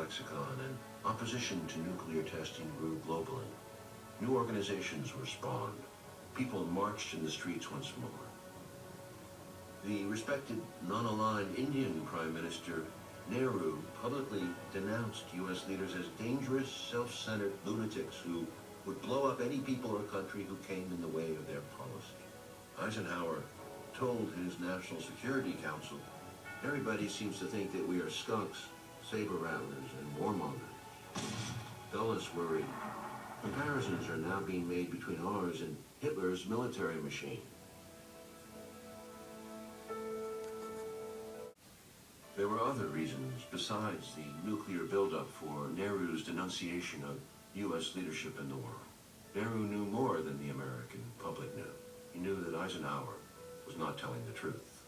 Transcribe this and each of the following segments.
lexicon, and opposition to nuclear testing grew globally. New organizations were spawned. People marched in the streets once more. The respected non-aligned Indian Prime Minister Nehru publicly denounced U.S. leaders as dangerous, self-centered lunatics who would blow up any people or country who came in the way of their policy. Eisenhower told his National Security Council, "Everybody seems to think that we are skunks, saber rattlers, and warmongers." Dulles worried. Comparisons are now being made between ours and Hitler's military machine. There were other reasons besides the nuclear buildup for Nehru's denunciation of U.S. leadership in the world. Nehru knew more than the American public knew. He knew that Eisenhower was not telling the truth.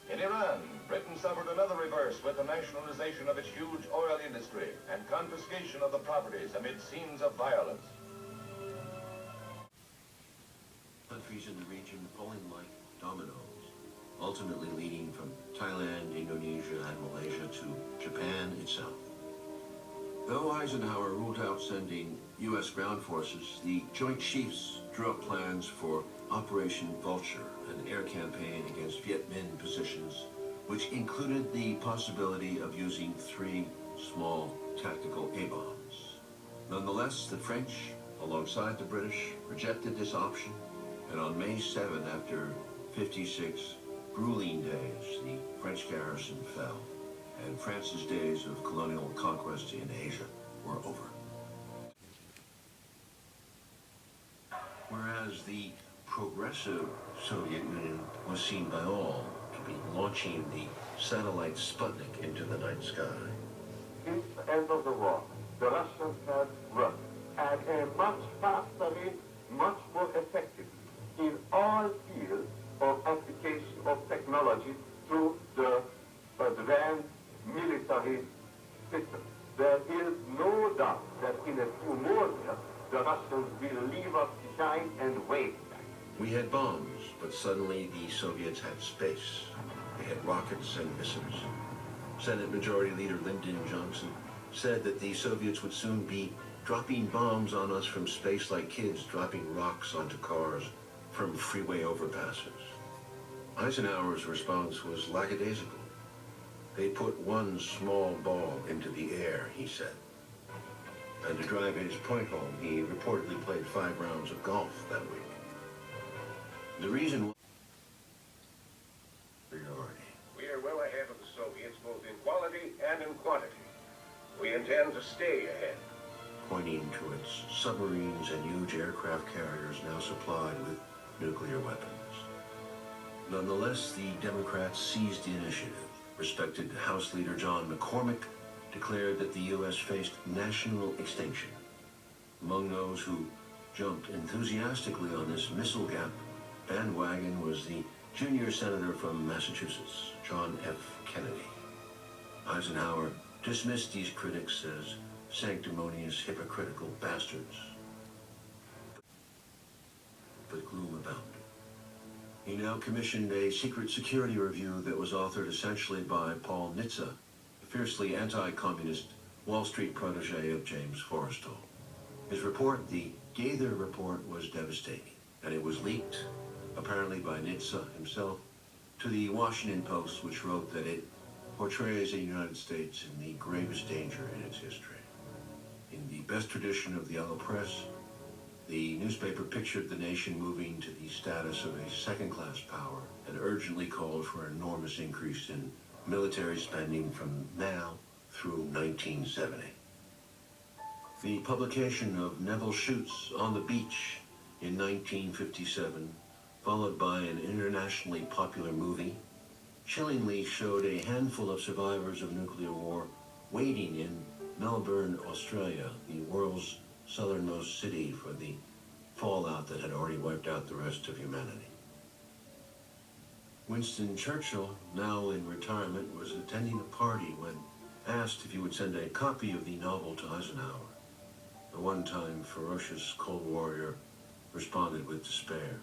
In Iran, Britain suffered another reverse with the nationalization of its huge oil industry and confiscation of the properties amid scenes of violence. Countries in the region falling like dominoes, ultimately leading from Thailand, Indonesia, and Malaysia to Japan itself. Though Eisenhower ruled out sending U.S. ground forces, the Joint Chiefs drew up plans for Operation Vulture, an air campaign against Viet Minh positions, which included the possibility of using 3 small tactical A-bombs. Nonetheless, the French, alongside the British, rejected this option, and on May 7, after 56 grueling days, the French garrison fell, and France's days of colonial conquest in Asia were over. Whereas the progressive Soviet Union was seen by all to be launching the satellite Sputnik into the night sky. Since the end of the war, the Russians have worked at a much faster rate, much more effectively in all fields of application of technology through the advanced military system. There is no doubt that in a few more years, the Russians will leave us behind and wait. We had bombs, but suddenly the Soviets had space. They had rockets and missiles. Senate Majority Leader Lyndon Johnson said that the Soviets would soon be dropping bombs on us from space like kids dropping rocks onto cars from freeway overpasses. Eisenhower's response was lackadaisical. They put 1 small ball into the air, he said. And to drive his point home, he reportedly played 5 rounds of golf that week. The reason was superiority. We are well ahead of the Soviets both in quality and in quantity. We intend to stay ahead. Pointing to its submarines and huge aircraft carriers now supplied with nuclear weapons. Nonetheless, the Democrats seized the initiative. Respected House Leader John McCormack declared that the U.S. faced national extinction. Among those who jumped enthusiastically on this missile gap bandwagon was the junior senator from Massachusetts, John F. Kennedy. Eisenhower dismissed these critics as sanctimonious, hypocritical bastards. But gloom abounded. He now commissioned a secret security review that was authored essentially by Paul Nitze, a fiercely anti-communist Wall Street protege of James Forrestal. His report, the Gaither Report, was devastating, and it was leaked, apparently by Nitze himself, to the Washington Post, which wrote that it portrays the United States in the gravest danger in its history. In the best tradition of the yellow press, the newspaper pictured the nation moving to the status of a second-class power and urgently called for an enormous increase in military spending from now through 1970. The publication of Neville Shute's On the Beach in 1957, followed by an internationally popular movie, chillingly showed a handful of survivors of nuclear war waiting in Melbourne, Australia, the world's southernmost city, for the fallout that had already wiped out the rest of humanity. Winston Churchill, now in retirement, was attending a party when asked if he would send a copy of the novel to Eisenhower. The one-time ferocious Cold Warrior responded with despair.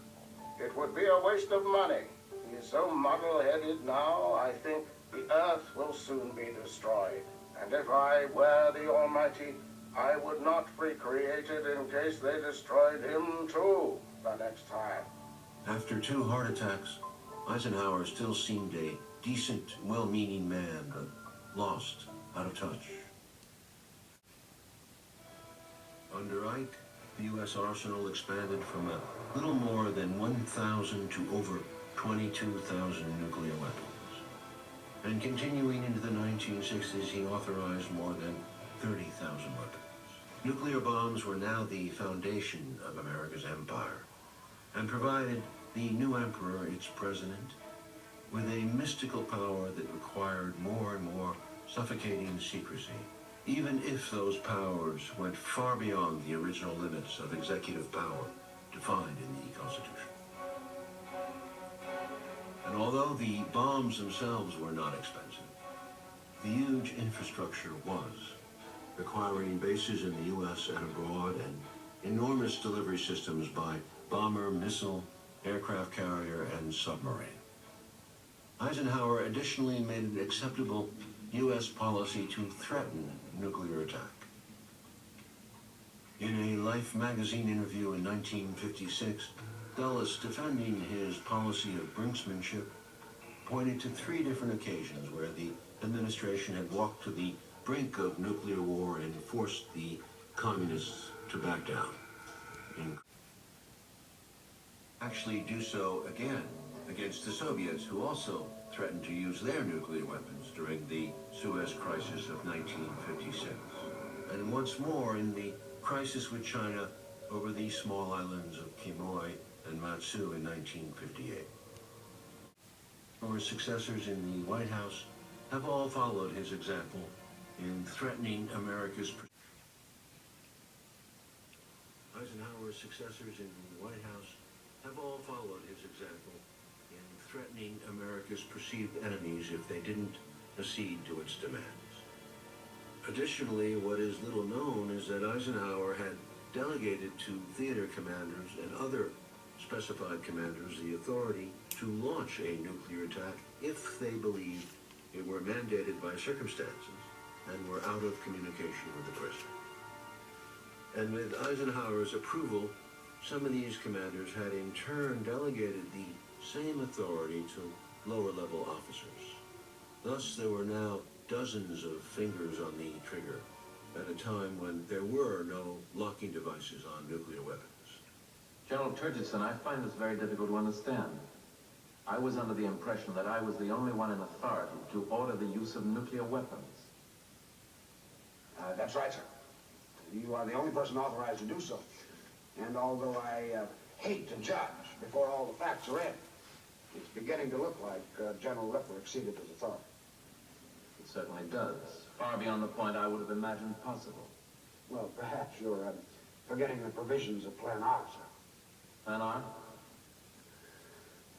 It would be a waste of money. He is so muddle-headed now, I think the Earth will soon be destroyed, And if I were the Almighty, I would not recreate it in case they destroyed him too the next time. After 2 heart attacks, Eisenhower still seemed a decent, well-meaning man, but lost, out of touch. Under Ike, the U.S. arsenal expanded from a little more than 1,000 to over 22,000 nuclear weapons. And continuing into the 1960s, he authorized more than 30,000 weapons. Nuclear bombs were now the foundation of America's empire, and provided the new emperor, its president, with a mystical power that required more and more suffocating secrecy, even if those powers went far beyond the original limits of executive power defined in the Constitution. And although the bombs themselves were not expensive, the huge infrastructure was, requiring bases in the U.S. and abroad and enormous delivery systems by bomber, missile, aircraft carrier, and submarine. Eisenhower additionally made it acceptable U.S. policy to threaten nuclear attack. In a Life magazine interview in 1956, Dulles, defending his policy of brinksmanship, pointed to 3 different occasions where the administration had walked to the brink of nuclear war and forced the communists to back down. Actually do so again against the Soviets, who also threatened to use their nuclear weapons during the Suez Crisis of 1956. And once more in the crisis with China over the small islands of Quemoy and Matsu in 1958. Our successors in the White House have all followed his example in threatening America's... Eisenhower's successors in the White House have all followed his example in threatening America's perceived enemies if they didn't accede to its demands. Additionally, what is little known is that Eisenhower had delegated to theater commanders and other specified commanders the authority to launch a nuclear attack if they believed it were mandated by circumstances and were out of communication with the president. And with Eisenhower's approval, some of these commanders had in turn delegated the same authority to lower-level officers. Thus, there were now dozens of fingers on the trigger at a time when there were no locking devices on nuclear weapons. General Turgidson, I find this very difficult to understand. I was under the impression that I was the only one in authority to order the use of nuclear weapons. That's right, sir. You are the only person authorized to do so. And although I hate to judge before all the facts are in, it's beginning to look like General Ripper exceeded his authority. It certainly does. Far beyond the point I would have imagined possible. Well, perhaps you're forgetting the provisions of Plan R, sir. Plan R?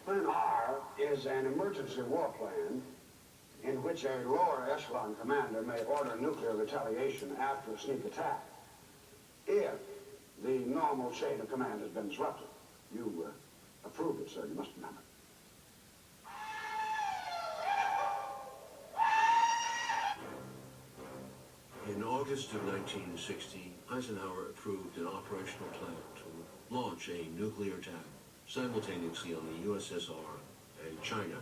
Plan R is an emergency war plan in which a lower echelon commander may order nuclear retaliation after a sneak attack if the normal chain of command has been disrupted. You approved it, sir. You must remember. In August of 1960, Eisenhower approved an operational plan to launch a nuclear attack simultaneously on the USSR and China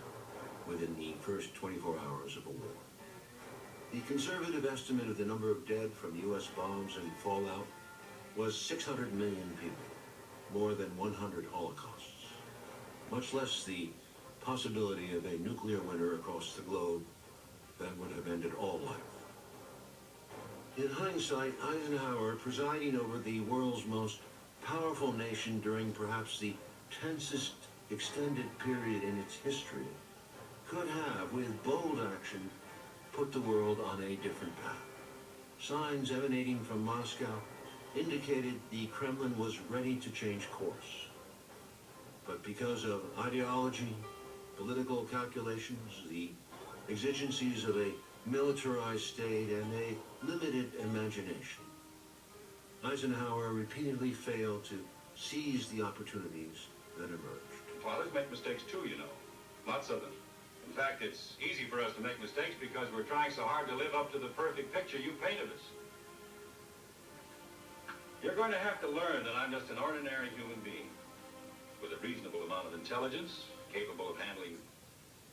within the first 24 hours of a war. The conservative estimate of the number of dead from U.S. bombs and fallout was 600 million people, more than 100 holocausts, much less the possibility of a nuclear winter across the globe that would have ended all life. In hindsight, Eisenhower, presiding over the world's most powerful nation during perhaps the tensest extended period in its history, could have, with bold action, put the world on a different path. Signs emanating from Moscow indicated the Kremlin was ready to change course. But because of ideology, political calculations, the exigencies of a militarized state, and a limited imagination, Eisenhower repeatedly failed to seize the opportunities that emerged. Pilots make mistakes too, you know. Lots of them. In fact, it's easy for us to make mistakes because we're trying so hard to live up to the perfect picture you painted us. You're going to have to learn that I'm just an ordinary human being with a reasonable amount of intelligence, capable of handling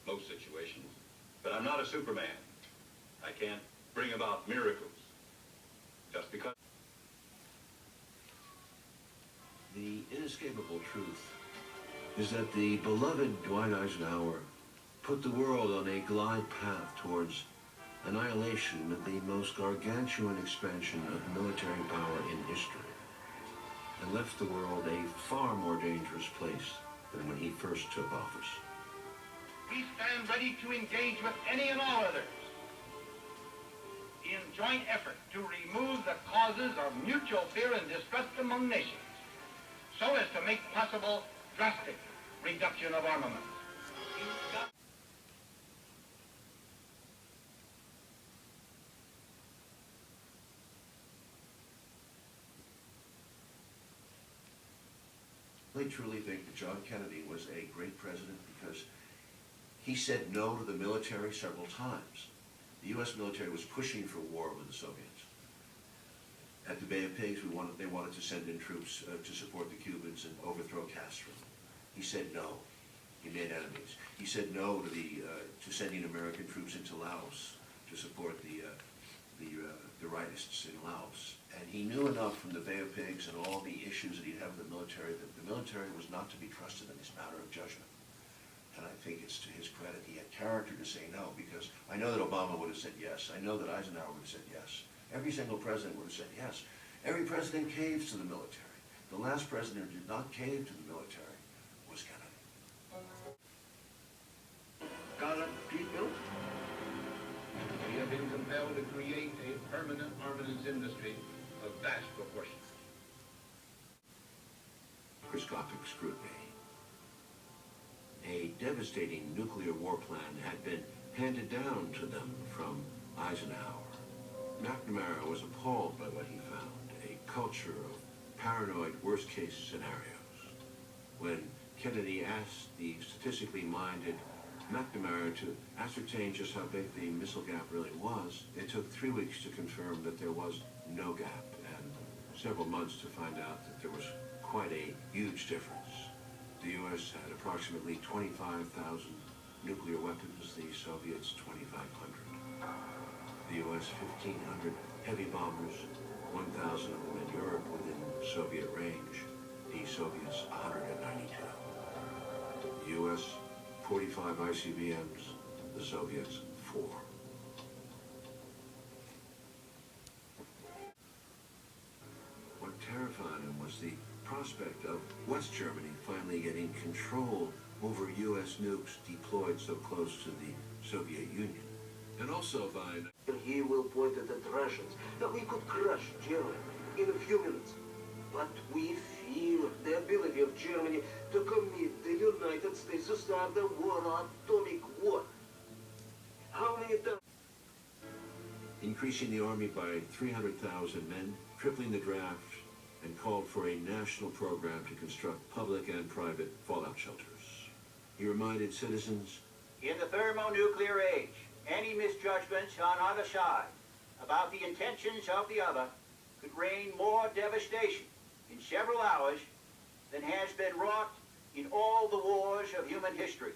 most situations. But I'm not a Superman. I can't bring about miracles just because. The inescapable truth is that the beloved Dwight Eisenhower put the world on a glide path towards annihilation of the most gargantuan expansion of military power in history, and left the world a far more dangerous place than when he first took office. We stand ready to engage with any and all others in joint effort to remove the causes of mutual fear and distrust among nations, so as to make possible drastic reduction of armaments. I truly think that John Kennedy was a great president because he said no to the military several times. The U.S. military was pushing for war with the Soviets. At the Bay of Pigs, they wanted to send in troops to support the Cubans and overthrow Castro. He said no. He made enemies. He said no to sending American troops into Laos to support the rightists in Laos. And he knew enough from the Bay of Pigs and all the issues that he'd have with the military that the military was not to be trusted in this matter of judgment. And I think it's to his credit he had character to say no, because I know that Obama would have said yes. I know that Eisenhower would have said yes. Every single president would have said yes. Every president caves to the military. The last president who did not cave to the military was Kennedy. Gallup people, we have been compelled to create a permanent armaments industry of vast proportions. Microscopic scrutiny. A devastating nuclear war plan had been handed down to them from Eisenhower. McNamara was appalled by what he found, a culture of paranoid worst-case scenarios. When Kennedy asked the statistically minded McNamara to ascertain just how big the missile gap really was, it took 3 weeks to confirm that there was no gap, and several months to find out that there was quite a huge difference. The U.S. had approximately 25,000 nuclear weapons, the Soviets 2,500. The U.S. 1,500 heavy bombers, 1,000 of them in Europe within Soviet range, the Soviets 192. The U.S. 45 ICBMs, the Soviets 4. What terrified him was the prospect of West Germany finally getting control over U.S. nukes deployed so close to the Soviet Union. And also by... He will point it at Russians. That we could crush Germany in a few minutes. But we fear the ability of Germany to commit the United States to start a war, atomic war. How many times? Increasing the army by 300,000 men, tripling the draft, and called for a national program to construct public and private fallout shelters. He reminded citizens, in the thermonuclear age, any misjudgments on either side about the intentions of the other could rain more devastation in several hours than has been wrought in all the wars of human history.